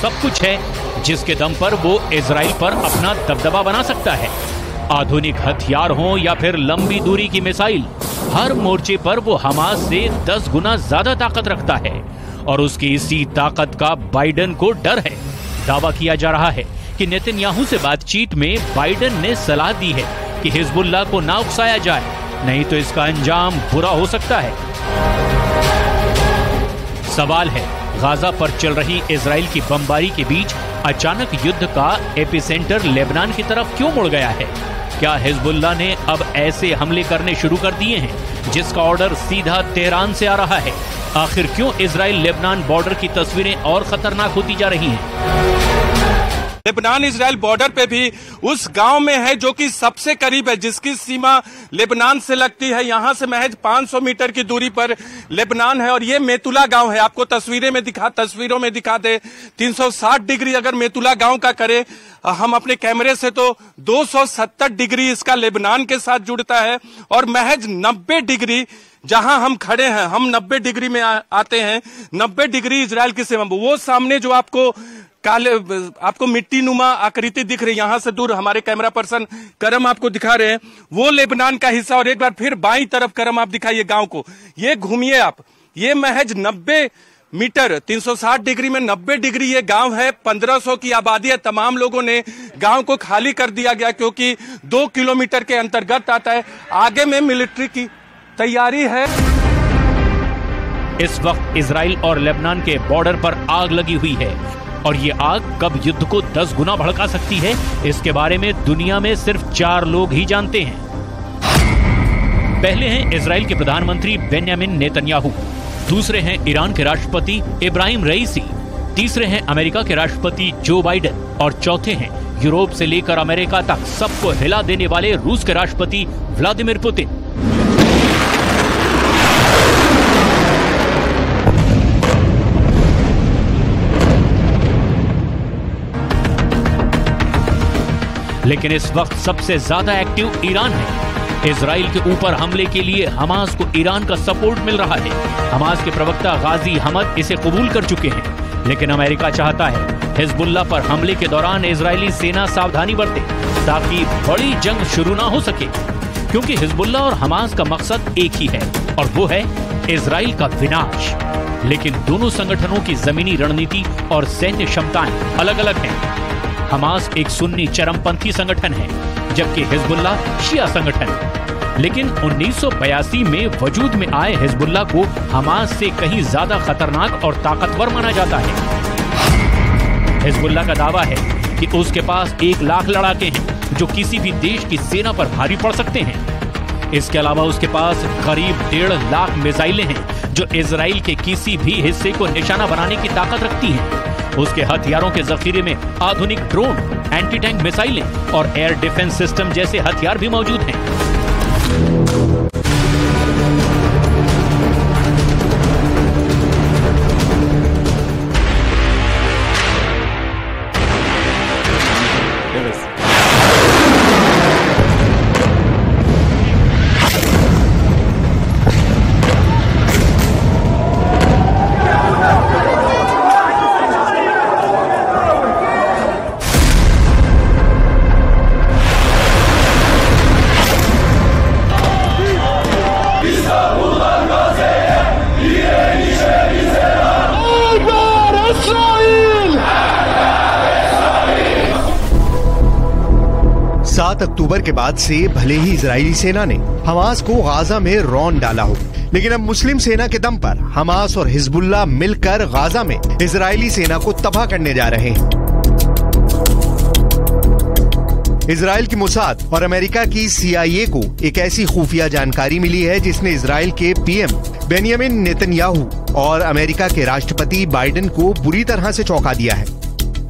सब कुछ है जिसके दम पर वो इजराइल पर अपना दबदबा बना सकता है। आधुनिक हथियार हो या फिर लंबी दूरी की मिसाइल, हर मोर्चे पर वो हमास से 10 गुना ज्यादा ताकत रखता है और उसकी इसी ताकत का बाइडेन को डर है। दावा किया जा रहा है कि नेतन्याहू से बातचीत में बाइडेन ने सलाह दी है कि हिजबुल्लाह को ना उकसाया जाए, नहीं तो इसका अंजाम बुरा हो सकता है। सवाल है, गाजा पर चल रही इजराइल की बमबारी के बीच अचानक युद्ध का एपिसेंटर लेबनान की तरफ क्यों मुड़ गया है? क्या हिजबुल्लाह ने अब ऐसे हमले करने शुरू कर दिए हैं जिसका ऑर्डर सीधा तेहरान से आ रहा है? आखिर क्यों इजराइल लेबनान बॉर्डर की तस्वीरें और खतरनाक होती जा रही हैं? लेबनान इजराइल बॉर्डर पे भी उस गांव में है जो कि सबसे करीब है, जिसकी सीमा लेबनान से लगती है। यहां से महज 500 मीटर की दूरी पर लेबनान है और ये मेतुला गांव है। आपको तस्वीरों में दिखा दे 360 डिग्री अगर मेतुला गांव का करे हम अपने कैमरे से तो 270 डिग्री इसका लेबनान के साथ जुड़ता है और महज 90 डिग्री जहां हम खड़े हैं, हम 90 डिग्री में आते हैं। 90 डिग्री इजराइल की सीमा। वो सामने जो आपको मिट्टी नुमा आकृति दिख रही है, यहां से दूर हमारे कैमरा पर्सन करम आपको दिखा रहे हैं, वो लेबनान का हिस्सा। और एक बार फिर बाईं तरफ करम आप दिखाइए गांव को, ये घूमिए आप, ये महज 90 मीटर 360 डिग्री में 90 डिग्री ये गांव है। 1500 की आबादी है। तमाम लोगों ने गांव को खाली कर दिया गया क्योंकि 2 किलोमीटर के अंतर्गत आता है। आगे में मिलिट्री की तैयारी है। इस वक्त इजराइल और लेबनान के बॉर्डर पर आग लगी हुई है और ये आग कब युद्ध को 10 गुना भड़का सकती है, इसके बारे में दुनिया में सिर्फ 4 लोग ही जानते हैं। पहले हैं इजराइल के प्रधानमंत्री बेंयामिन नेतन्याहू, दूसरे हैं ईरान के राष्ट्रपति इब्राहिम रईसी, तीसरे हैं अमेरिका के राष्ट्रपति जो बाइडेन और चौथे हैं यूरोप से लेकर अमेरिका तक सबको हिला देने वाले रूस के राष्ट्रपति व्लादिमीर पुतिन। लेकिन इस वक्त सबसे ज्यादा एक्टिव ईरान है। इजराइल के ऊपर हमले के लिए हमास को ईरान का सपोर्ट मिल रहा है। हमास के प्रवक्ता गाजी हमद इसे कबूल कर चुके हैं, लेकिन अमेरिका चाहता है हिजबुल्लाह पर हमले के दौरान इजरायली सेना सावधानी बरते ताकि बड़ी जंग शुरू ना हो सके, क्योंकि हिजबुल्लाह और हमास का मकसद एक ही है और वो है इजराइल का विनाश। लेकिन दोनों संगठनों की जमीनी रणनीति और सैन्य क्षमताएं अलग अलग हैं। हमास एक सुन्नी चरमपंथी संगठन है जबकि हिजबुल्लाह शिया संगठन। लेकिन 1982 में वजूद में आए हिजबुल्लाह को हमास से कहीं ज्यादा खतरनाक और ताकतवर माना जाता है। हिजबुल्लाह का दावा है कि उसके पास 1 लाख लड़ाके हैं जो किसी भी देश की सेना पर भारी पड़ सकते हैं। इसके अलावा उसके पास करीब 1.5 लाख मिसाइलें हैं जो इजराइल के किसी भी हिस्से को निशाना बनाने की ताकत रखती हैं। उसके हथियारों के जखीरे में आधुनिक ड्रोन, एंटी टैंक मिसाइलें और एयर डिफेंस सिस्टम जैसे हथियार भी मौजूद हैं। अक्टूबर के बाद से भले ही इजरायली सेना ने हमास को गाजा में रौंद डाला हो, लेकिन अब मुस्लिम सेना के दम पर हमास और हिजबुल्लाह मिलकर गाजा में इजरायली सेना को तबाह करने जा रहे हैं। इजराइल की मोसाद और अमेरिका की CIA को एक ऐसी खुफिया जानकारी मिली है जिसने इजराइल के PM बेंयामिन नेतन्याहू और अमेरिका के राष्ट्रपति बाइडेन को बुरी तरह से चौंका दिया है।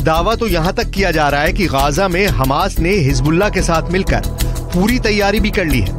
दावा तो यहाँ तक किया जा रहा है कि गाजा में हमास ने हिजबुल्लाह के साथ मिलकर पूरी तैयारी भी कर ली है।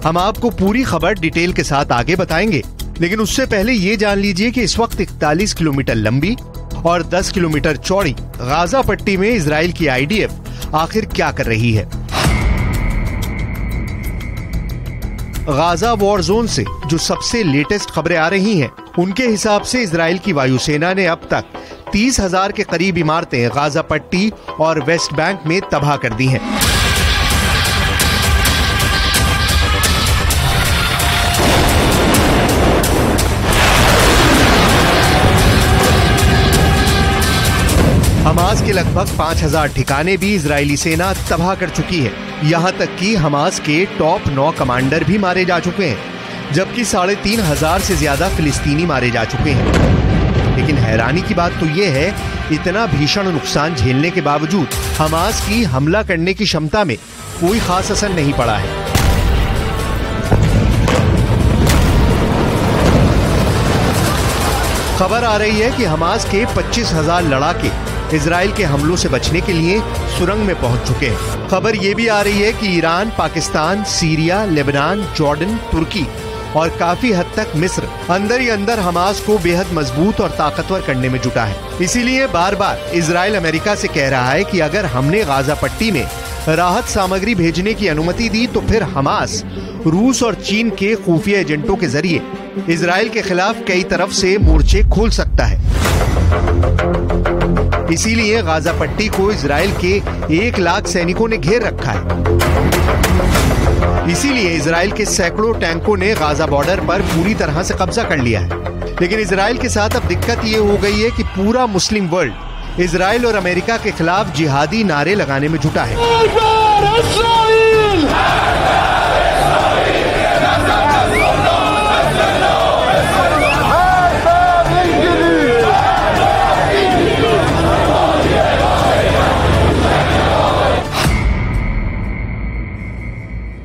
हम आपको पूरी खबर डिटेल के साथ आगे बताएंगे, लेकिन उससे पहले ये जान लीजिए कि इस वक्त 41 किलोमीटर लंबी और 10 किलोमीटर चौड़ी गाजा पट्टी में इजराइल की IDF आखिर क्या कर रही है। गाजा वॉर जोन से जो सबसे लेटेस्ट खबरें आ रही हैं, उनके हिसाब से इजराइल की वायुसेना ने अब तक 30,000 के करीब इमारतें गाजा पट्टी और वेस्ट बैंक में तबाह कर दी हैं। हमास के लगभग 5,000 ठिकाने भी इजरायली सेना तबाह कर चुकी है। यहाँ तक कि हमास के टॉप 9 कमांडर भी मारे जा चुके हैं, जबकि 3,500 से ज्यादा फिलिस्तीनी मारे जा चुके हैं। लेकिन हैरानी की बात तो यह है, इतना भीषण नुकसान झेलने के बावजूद हमास की हमला करने की क्षमता में कोई खास असर नहीं पड़ा है। खबर आ रही है कि हमास के 25,000 लड़ाके इजराइल के हमलों से बचने के लिए सुरंग में पहुंच चुके हैं। खबर ये भी आ रही है कि Iran, Pakistan, Syria, Lebanon, Jordan, तुर्की और काफी हद तक मिस्र अंदर ही अंदर हमास को बेहद मजबूत और ताकतवर करने में जुटा है। इसीलिए बार बार इजराइल अमेरिका से कह रहा है कि अगर हमने गाजा पट्टी में राहत सामग्री भेजने की अनुमति दी तो फिर हमास रूस और चीन के खुफिया एजेंटों के जरिए इजराइल के खिलाफ कई तरफ से मोर्चे खोल सकता है। इसीलिए गाजा पट्टी को इजराइल के 1 लाख सैनिकों ने घेर रखा है। इसीलिए इजराइल के सैकड़ों टैंकों ने गाजा बॉर्डर पर पूरी तरह से कब्जा कर लिया है। लेकिन इजराइल के साथ अब दिक्कत ये हो गई है कि पूरा मुस्लिम वर्ल्ड इजराइल और अमेरिका के खिलाफ जिहादी नारे लगाने में जुटा है।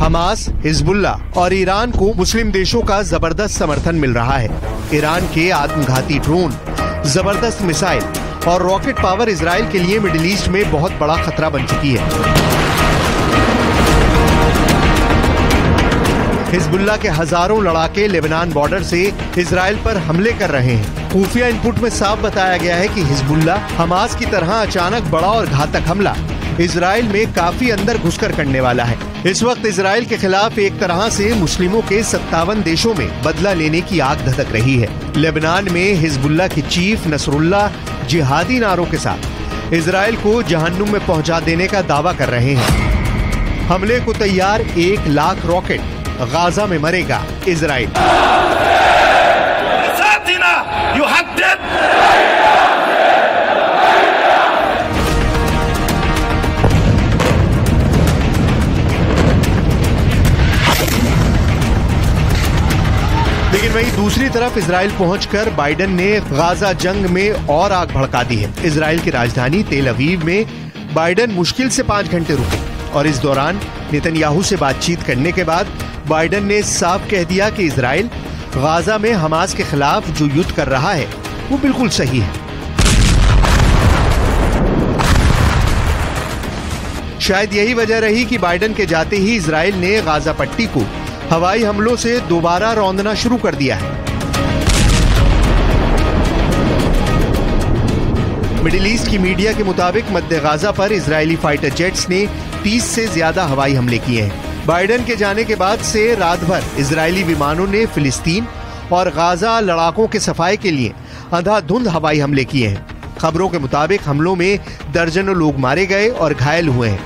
हमास, हिजबुल्ला और ईरान को मुस्लिम देशों का जबरदस्त समर्थन मिल रहा है। ईरान के आत्मघाती ड्रोन, जबरदस्त मिसाइल और रॉकेट पावर इजराइल के लिए मिडिल ईस्ट में बहुत बड़ा खतरा बन चुकी है। हिजबुल्ला के हजारों लड़ाके लेबनान बॉर्डर से इजराइल पर हमले कर रहे हैं। खुफिया इनपुट में साफ बताया गया है कि हिजबुल्ला हमास की तरह अचानक बड़ा और घातक हमला इजराइल में काफी अंदर घुसकर करने वाला है। इस वक्त इजराइल के खिलाफ एक तरह से मुस्लिमों के 57 देशों में बदला लेने की आग धधक रही है। लेबनान में हिजबुल्ला के चीफ नसरुल्लाह जिहादी नारों के साथ इजराइल को जहन्नुम में पहुंचा देने का दावा कर रहे हैं। हमले को तैयार 1 लाख रॉकेट, गाजा में मरेगा इजराइल। लेकिन वहीं दूसरी तरफ इजराइल पहुंचकर बाइडेन ने गाजा जंग में और आग भड़का दी है। इजराइल की राजधानी तेल अवीव में बाइडेन मुश्किल से 5 घंटे रुके और इस दौरान नेतन्याहू से बातचीत करने के बाद बाइडेन ने साफ कह दिया कि इजराइल गाजा में हमास के खिलाफ जो युद्ध कर रहा है वो बिल्कुल सही है। शायद यही वजह रही कि बाइडेन के जाते ही इजराइल ने गाजा पट्टी को हवाई हमलों से दोबारा रौंदना शुरू कर दिया है। मिडिल ईस्ट की मीडिया के मुताबिक मध्य गाजा पर इजरायली फाइटर जेट्स ने 30 से ज्यादा हवाई हमले किए हैं। बाइडेन के जाने के बाद से रात भर इजरायली विमानों ने फिलिस्तीन और गाजा लड़ाकों के सफाई के लिए अंधाधुंध हवाई हमले किए हैं। खबरों के मुताबिक हमलों में दर्जनों लोग मारे गए और घायल हुए हैं।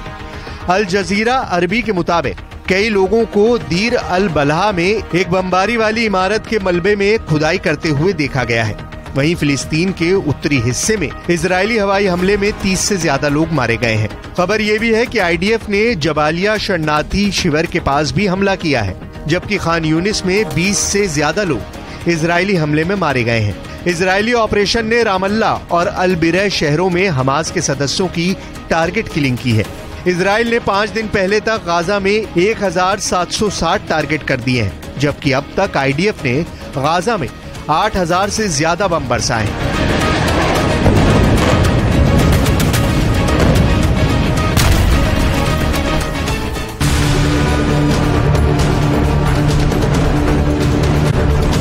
अल जजीरा अरबी के मुताबिक कई लोगों को दीर अल बलहा में एक बमबारी वाली इमारत के मलबे में खुदाई करते हुए देखा गया है। वहीं फिलिस्तीन के उत्तरी हिस्से में इजरायली हवाई हमले में 30 से ज्यादा लोग मारे गए हैं। खबर ये भी है कि आईडीएफ ने जबालिया शरणार्थी शिविर के पास भी हमला किया है, जबकि खान यूनिस में 20 से ज्यादा लोग इजरायली हमले में मारे गए हैं। इजरायली ऑपरेशन ने रामल्ला और अल बिरह शहरों में हमास के सदस्यों की टारगेट किलिंग की है। इजराइल ने 5 दिन पहले तक गाजा में 1760 टारगेट कर दिए हैं, जबकि अब तक आईडीएफ ने गाजा में 8000 से ज्यादा बम बरसाए।